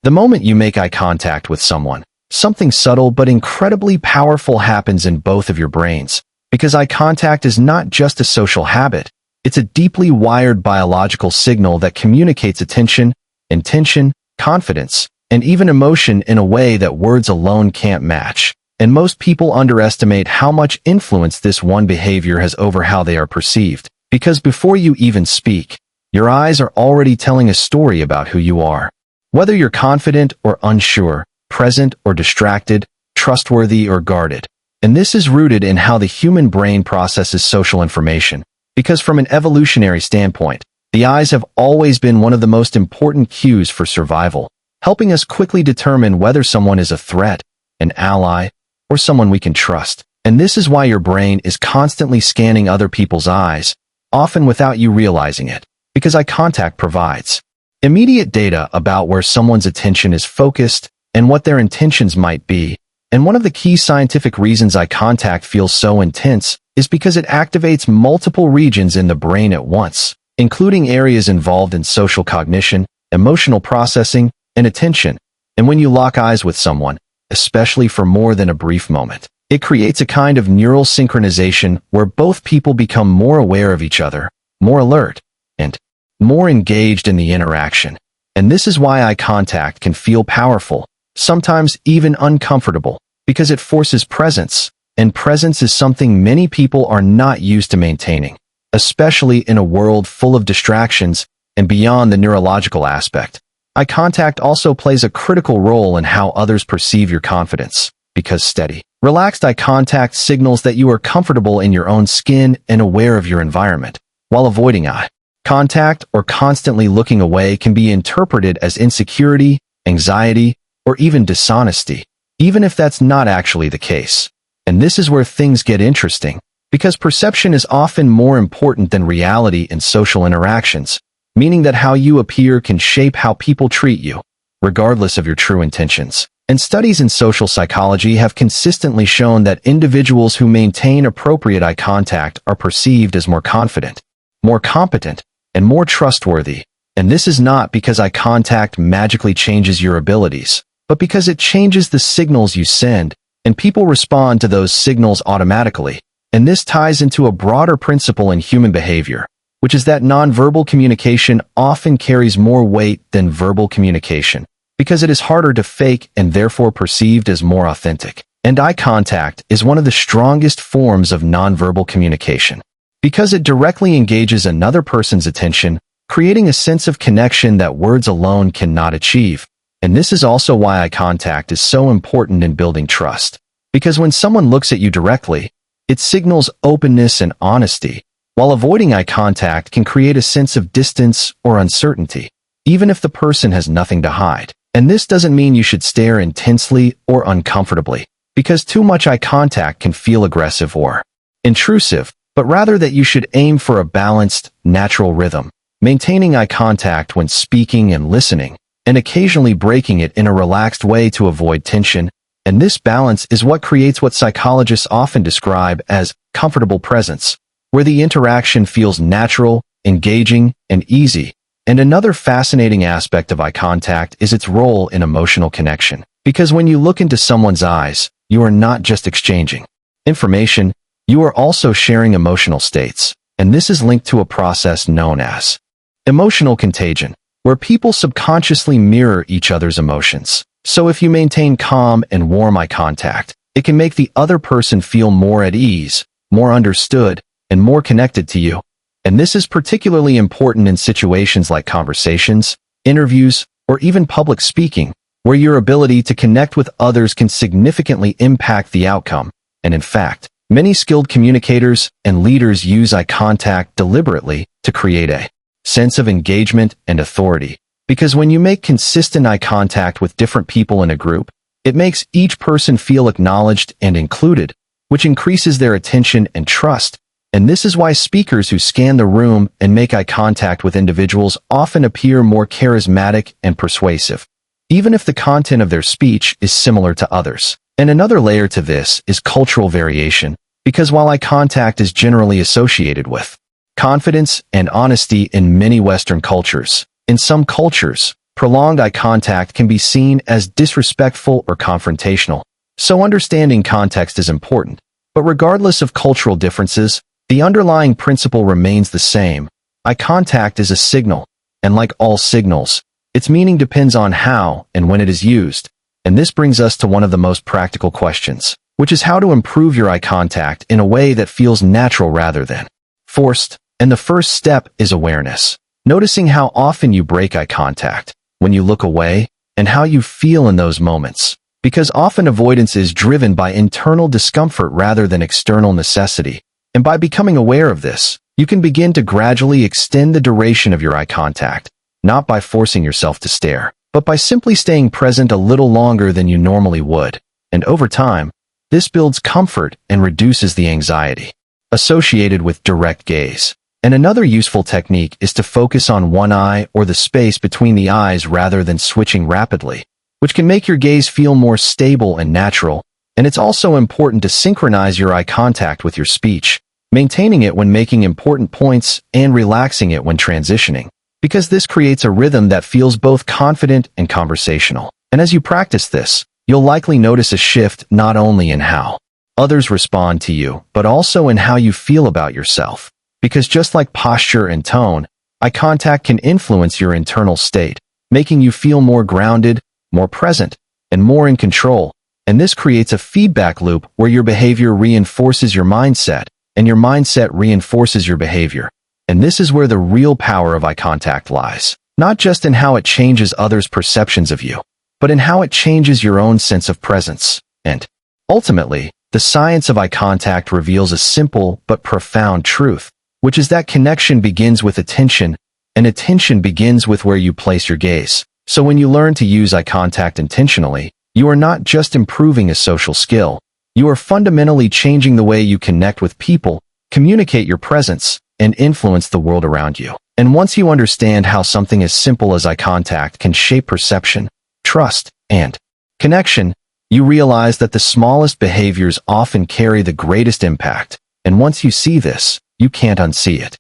The moment you make eye contact with someone, something subtle but incredibly powerful happens in both of your brains, because eye contact is not just a social habit, it's a deeply wired biological signal that communicates attention, intention, confidence, and even emotion in a way that words alone can't match. And most people underestimate how much influence this one behavior has over how they are perceived, because before you even speak, your eyes are already telling a story about who you are. Whether you're confident or unsure, present or distracted, trustworthy or guarded. And this is rooted in how the human brain processes social information, because from an evolutionary standpoint, the eyes have always been one of the most important cues for survival, helping us quickly determine whether someone is a threat, an ally, or someone we can trust. And this is why your brain is constantly scanning other people's eyes, often without you realizing it, because eye contact provides immediate data about where someone's attention is focused and what their intentions might be. And one of the key scientific reasons eye contact feels so intense is because it activates multiple regions in the brain at once, including areas involved in social cognition, emotional processing, and attention. And when you lock eyes with someone, especially for more than a brief moment, it creates a kind of neural synchronization where both people become more aware of each other, more alert, and more engaged in the interaction. And this is why eye contact can feel powerful, sometimes even uncomfortable, because it forces presence, and presence is something many people are not used to maintaining, especially in a world full of distractions. And beyond the neurological aspect, eye contact also plays a critical role in how others perceive your confidence, because steady, relaxed eye contact signals that you are comfortable in your own skin and aware of your environment, while avoiding eye contact or constantly looking away can be interpreted as insecurity, anxiety, or even dishonesty, even if that's not actually the case. And this is where things get interesting, because perception is often more important than reality in social interactions, meaning that how you appear can shape how people treat you, regardless of your true intentions. And studies in social psychology have consistently shown that individuals who maintain appropriate eye contact are perceived as more confident, more competent, and more trustworthy. And this is not because eye contact magically changes your abilities, but because it changes the signals you send, and people respond to those signals automatically. And this ties into a broader principle in human behavior, which is that nonverbal communication often carries more weight than verbal communication, because it is harder to fake and therefore perceived as more authentic. And eye contact is one of the strongest forms of nonverbal communication, because it directly engages another person's attention, creating a sense of connection that words alone cannot achieve. And this is also why eye contact is so important in building trust, because when someone looks at you directly, it signals openness and honesty, while avoiding eye contact can create a sense of distance or uncertainty, even if the person has nothing to hide. And this doesn't mean you should stare intensely or uncomfortably, because too much eye contact can feel aggressive or intrusive, but rather that you should aim for a balanced, natural rhythm, maintaining eye contact when speaking and listening, and occasionally breaking it in a relaxed way to avoid tension. And this balance is what creates what psychologists often describe as comfortable presence, where the interaction feels natural, engaging, and easy. And another fascinating aspect of eye contact is its role in emotional connection, because when you look into someone's eyes, you are not just exchanging information, you are also sharing emotional states. And this is linked to a process known as emotional contagion, where people subconsciously mirror each other's emotions. So if you maintain calm and warm eye contact, it can make the other person feel more at ease, more understood, and more connected to you. And this is particularly important in situations like conversations, interviews, or even public speaking, where your ability to connect with others can significantly impact the outcome. And in fact, many skilled communicators and leaders use eye contact deliberately to create a sense of engagement and authority. Because when you make consistent eye contact with different people in a group, it makes each person feel acknowledged and included, which increases their attention and trust. And this is why speakers who scan the room and make eye contact with individuals often appear more charismatic and persuasive, even if the content of their speech is similar to others. And another layer to this is cultural variation, because while eye contact is generally associated with confidence and honesty in many Western cultures, in some cultures, Prolonged eye contact can be seen as disrespectful or confrontational, so understanding context is important. But regardless of cultural differences, the underlying principle remains the same. Eye contact is a signal, and like all signals, its meaning depends on how and when it is used. And this brings us to one of the most practical questions, which is how to improve your eye contact in a way that feels natural rather than forced. And the first step is awareness. Noticing how often you break eye contact, when you look away, and how you feel in those moments. Because often avoidance is driven by internal discomfort rather than external necessity. And by becoming aware of this, you can begin to gradually extend the duration of your eye contact, not by forcing yourself to stare, but by simply staying present a little longer than you normally would. And over time, this builds comfort and reduces the anxiety associated with direct gaze. And another useful technique is to focus on one eye or the space between the eyes rather than switching rapidly, which can make your gaze feel more stable and natural. And it's also important to synchronize your eye contact with your speech, maintaining it when making important points and relaxing it when transitioning, because this creates a rhythm that feels both confident and conversational. And as you practice this, you'll likely notice a shift not only in how others respond to you, but also in how you feel about yourself. Because just like posture and tone, eye contact can influence your internal state, making you feel more grounded, more present, and more in control. And this creates a feedback loop where your behavior reinforces your mindset, and your mindset reinforces your behavior. And this is where the real power of eye contact lies. Not just in how it changes others' perceptions of you, but in how it changes your own sense of presence. And ultimately, the science of eye contact reveals a simple but profound truth, which is that connection begins with attention, and attention begins with where you place your gaze. So when you learn to use eye contact intentionally, you are not just improving a social skill, you are fundamentally changing the way you connect with people, communicate your presence, and influence the world around you. And once you understand how something as simple as eye contact can shape perception, trust, and connection, you realize that the smallest behaviors often carry the greatest impact. And once you see this, you can't unsee it.